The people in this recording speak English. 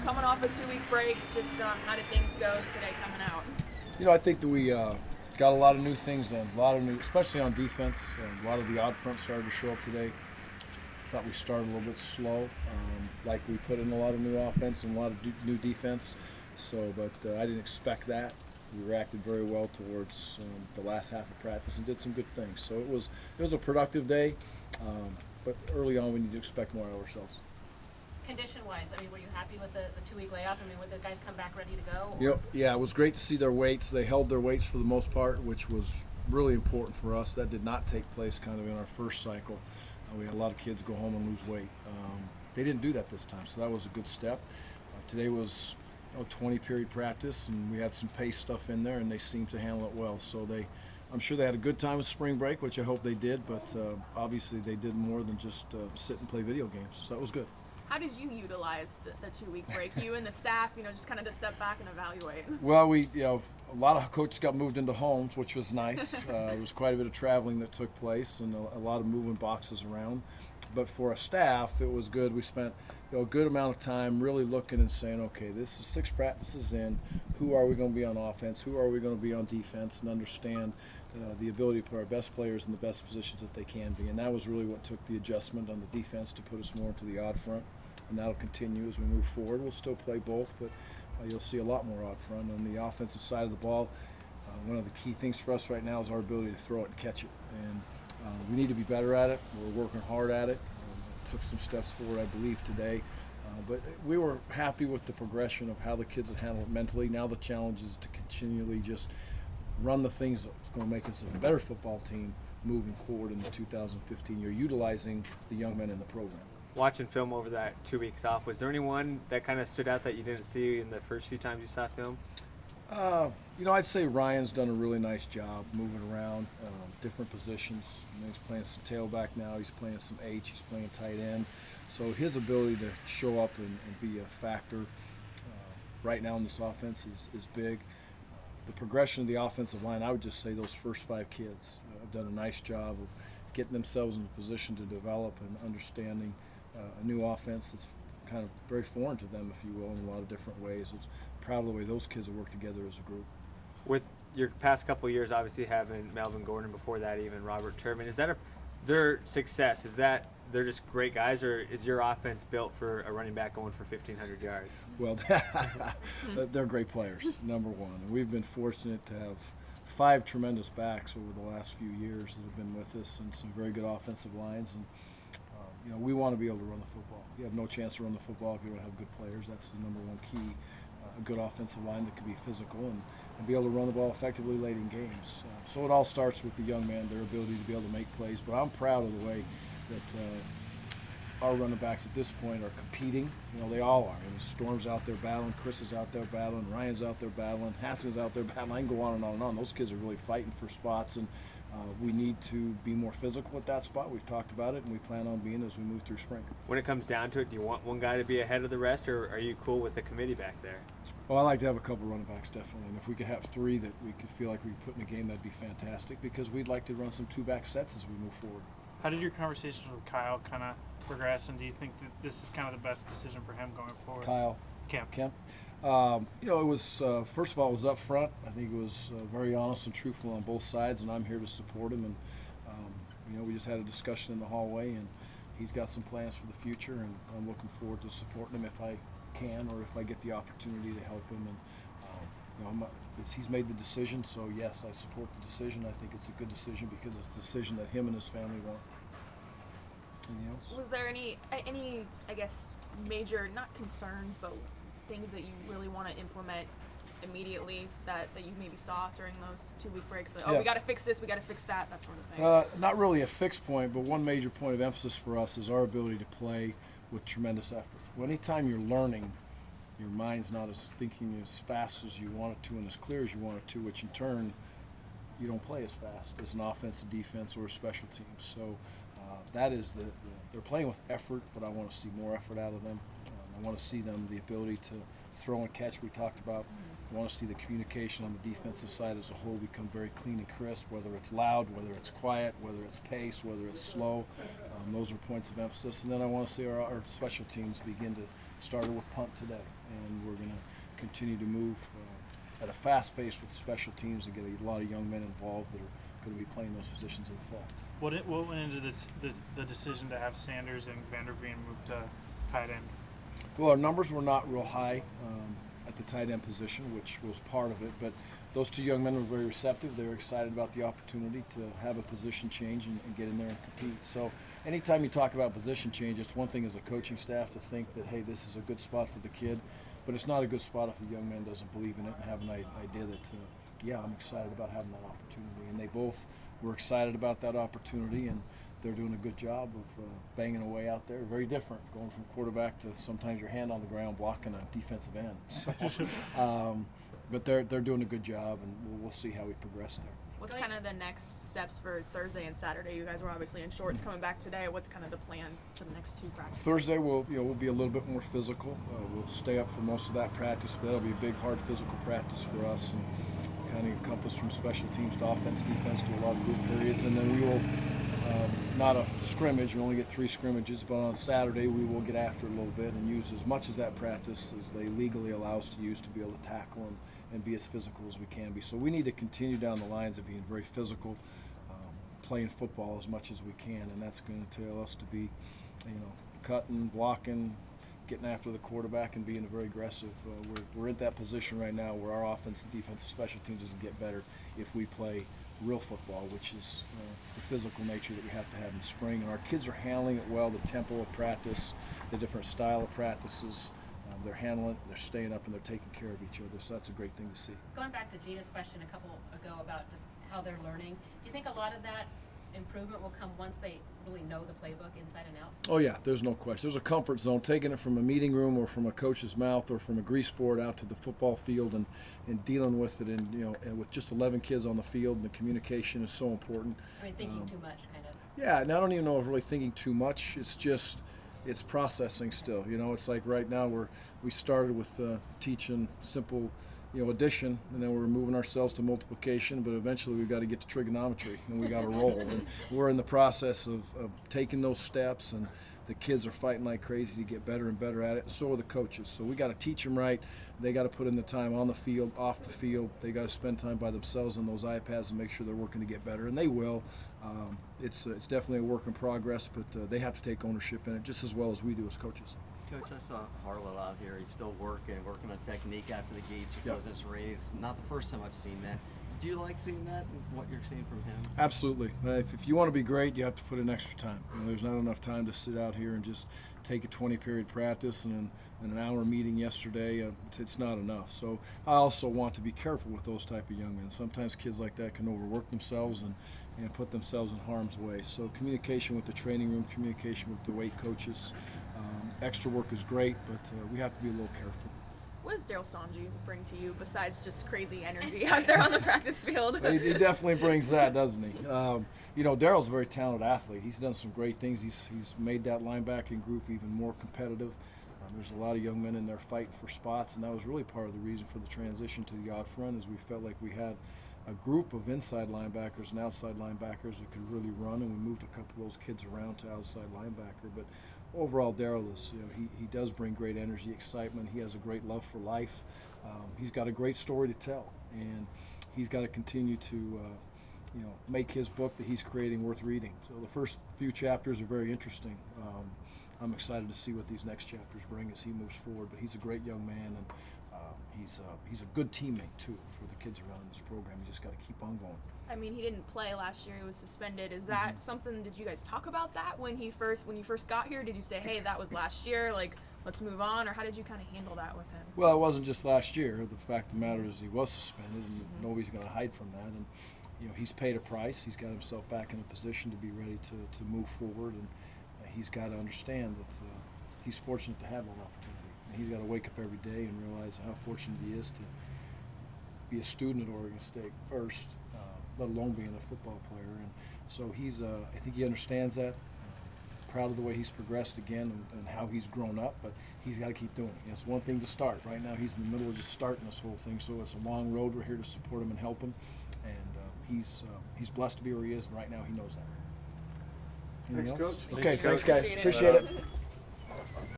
coming off a 2-week break, just how did things go today coming out? I think that we got a lot of new things in, especially on defense. A lot of the odd front started to show up today. Thought we started a little bit slow, like we put in a lot of new offense and a lot of new defense. But I didn't expect that. We reacted very well towards the last half of practice and did some good things. So it was a productive day, but early on we need to expect more out of ourselves. Condition-wise, were you happy with the 2-week layoff? Would the guys come back ready to go? Yep. Yeah, it was great to see their weights. They held their weights for the most part, which was really important for us. That did not take place kind of in our first cycle. We had a lot of kids go home and lose weight. They didn't do that this time, so that was a good step. Today was 20-period practice, and we had some pace stuff in there, and they seemed to handle it well. So I'm sure they had a good time with spring break, which I hope they did, but obviously they did more than just sit and play video games, so that was good. How did you utilize the 2-week break? You and the staff, just kind of to step back and evaluate. Well, a lot of coaches got moved into homes, which was nice. There was quite a bit of traveling that took place and a lot of moving boxes around. But for a staff, it was good. We spent a good amount of time really looking and saying, okay, this is 6 practices in. Who are we going to be on offense? Who are we going to be on defense? And understand the ability to put our best players in the best positions that they can be. And that was really what took the adjustment on the defense to put us more into the odd front. And that'll continue as we move forward. We'll still play both, but you'll see a lot more odd front. On the offensive side of the ball, one of the key things for us right now is our ability to throw it and catch it. And we need to be better at it. We're working hard at it. Took some steps forward, I believe, today. But we were happy with the progression of how the kids had handled it mentally. Now the challenge is to continually just run the things that's going to make us a better football team moving forward in the 2015 year, utilizing the young men in the program. Watching film over that 2 weeks off, was there anyone that kind of stood out that you didn't see in the first few times you saw film? I'd say Ryan's done a really nice job moving around different positions. He's playing some tailback now. He's playing some H. He's playing tight end. So his ability to show up and be a factor right now in this offense is big. The progression of the offensive line, I would just say those first 5 kids have done a nice job of getting themselves in a position to develop and understanding a new offense that's kind of very foreign to them, if you will, in a lot of different ways. It's proud of the way those kids have worked together as a group. With your past couple of years, obviously having Melvin Gordon, before that even Robert Turbin, is that their success, is that they're just great guys, or is your offense built for a running back going for 1,500 yards? Well, they're great players, number one. And we've been fortunate to have 5 tremendous backs over the last few years that have been with us, and some very good offensive lines. And we want to be able to run the football. You have no chance to run the football if you don't have good players. That's the number one key. A good offensive line that can be physical and be able to run the ball effectively late in games. So it all starts with the young man, their ability to be able to make plays. But I'm proud of the way that our running backs at this point are competing. They all are. Storm's out there battling, Chris is out there battling, Ryan's out there battling, Haskins out there battling. I can go on and on and on. Those kids are really fighting for spots, and we need to be more physical at that spot. We've talked about it, and we plan on being as we move through spring. When it comes down to it, do you want one guy to be ahead of the rest, or are you cool with the committee back there? Well, I like to have a couple running backs, definitely. And if we could have 3 that we could feel like we could put in a game, that'd be fantastic, because we'd like to run some 2-back sets as we move forward. How did your conversations with Kyle kind of progress, and do you think that this is kind of the best decision for him going forward? Kyle. Kemp. It was, first of all, it was up front. I think it was very honest and truthful on both sides, and I'm here to support him. And, we just had a discussion in the hallway, and he's got some plans for the future, and I'm looking forward to supporting him if I can, or if I get the opportunity to help him. And, he's made the decision, so yes, I support the decision. I think it's a good decision because it's a decision that him and his family want. Anything else? Was there any, I guess, major, not concerns, but things that you really want to implement immediately that you maybe saw during those 2-week breaks? Like, we got to fix this, we got to fix that sort of thing. Not really a fixed point, but one major point of emphasis for us is our ability to play with tremendous effort. Well, anytime you're learning, your mind's not as thinking as fast as you want it to and as clear as you want it to, which in turn, you don't play as fast as an offensive, defense, or a special team. So that is they're playing with effort, but I want to see more effort out of them. I want to see them the ability to throw and catch we talked about. I want to see the communication on the defensive side as a whole become very clean and crisp, whether it's loud, whether it's quiet, whether it's paced, whether it's slow. Those are points of emphasis. And then I want to see our special teams begin to started with punt today, and we're going to continue to move at a fast pace with special teams and get a lot of young men involved that are going to be playing those positions in the fall. What went into the decision to have Sanders and Vanderveen move to tight end? Well, our numbers were not real high at the tight end position, which was part of it, but those two young men were very receptive. They were excited about the opportunity to have a position change and get in there and compete. So anytime you talk about position change, it's one thing as a coaching staff to think that, hey, this is a good spot for the kid, but it's not a good spot if the young man doesn't believe in it and have an idea that, yeah, I'm excited about having that opportunity. And they both were excited about that opportunity, and they're doing a good job of banging away out there. Very different, going from quarterback to sometimes your hand on the ground blocking a defensive end. So, but they're doing a good job, and we'll see how we progress there. What's kind of the next steps for Thursday and Saturday? You guys were obviously in shorts coming back today. What's kind of the plan for the next two practices? Thursday we'll be a little bit more physical. We'll stay up for most of that practice, but that'll be a big, hard physical practice for us, and kind of encompass from special teams to offense, defense to a lot of group periods, and then we will. Not a scrimmage, we only get 3 scrimmages, but on Saturday we will get after it a little bit and use as much of that practice as they legally allow us to use to be able to tackle and be as physical as we can be. So we need to continue down the lines of being very physical, playing football as much as we can, and that's going to entail us to be, cutting, blocking, getting after the quarterback and being very aggressive. We're at that position right now where our offense and defense and special teams doesn't get better if we play real football, which is the physical nature that we have to have in spring. And our kids are handling it well, the tempo of practice, the different style of practices. They're handling it, they're staying up, and they're taking care of each other. So that's a great thing to see. Going back to Gina's question a couple ago about just how they're learning, do you think a lot of that improvement will come once they really know the playbook inside and out? Oh yeah, there's no question. There's a comfort zone, taking it from a meeting room or from a coach's mouth or from a grease board out to the football field and dealing with it, and with just 11 kids on the field, and the communication is so important. I mean, thinking too much, kind of. Yeah, and I don't even know if really thinking too much. It's just, it's processing still. It's like right now we started with teaching simple, addition, and then we're moving ourselves to multiplication, but eventually we've got to get to trigonometry, and we got to roll. And we're in the process of taking those steps, and the kids are fighting like crazy to get better and better at it, and so are the coaches. So we got to teach them right. They got to put in the time on the field, off the field. They got to spend time by themselves on those iPads and make sure they're working to get better, and they will. It's definitely a work in progress, but they have to take ownership in it just as well as we do as coaches. Coach, I saw Harlow out here. He's still working on technique after the gates are closed. It's not the first time I've seen that. Do you like seeing that and what you're seeing from him? Absolutely. If you want to be great, you have to put in extra time. There's not enough time to sit out here and just take a 20-period practice and an hour meeting yesterday. It's not enough. So I also want to be careful with those type of young men. Sometimes kids like that can overwork themselves and put themselves in harm's way. So communication with the training room, communication with the weight coaches. Extra work is great, but we have to be a little careful. What does Daryl Sanji bring to you besides just crazy energy out there on the practice field? He definitely brings that, doesn't he? Daryl's a very talented athlete. He's done some great things. He's made that linebacking group even more competitive. There's a lot of young men in there fighting for spots, and that was really part of the reason for the transition to the odd front, is we felt like we had a group of inside linebackers and outside linebackers that could really run, and we moved a couple of those kids around to outside linebacker. But overall, Daryl is, he does bring great energy, excitement. He has a great love for life. He's got a great story to tell, and he's got to continue to, make his book that he's creating worth reading. So the first few chapters are very interesting. I'm excited to see what these next chapters bring as he moves forward. But he's a great young man, and he's a good teammate too for the kids around this program. You just got to keep on going. I mean, he didn't play last year. He was suspended. Is that something? Did you guys talk about that when you first got here? Did you say, "Hey, that was last year. Like, let's move on," or how did you kind of handle that with him? Well, it wasn't just last year. The fact of the matter is he was suspended, and nobody's going to hide from that. And he's paid a price. He's got himself back in a position to be ready to move forward, and he's got to understand that he's fortunate to have that opportunity. And he's got to wake up every day and realize how fortunate he is to be a student at Oregon State first, let alone being a football player. And so I think he understands that. Proud of the way he's progressed again and how he's grown up, but he's got to keep doing it. It's one thing to start. Right now he's in the middle of just starting this whole thing, so it's a long road. We're here to support him and help him, and he's blessed to be where he is, and right now he knows that. Anything Thanks, else? Coach. Okay, Thank you, thanks Coach. guys. Appreciate it.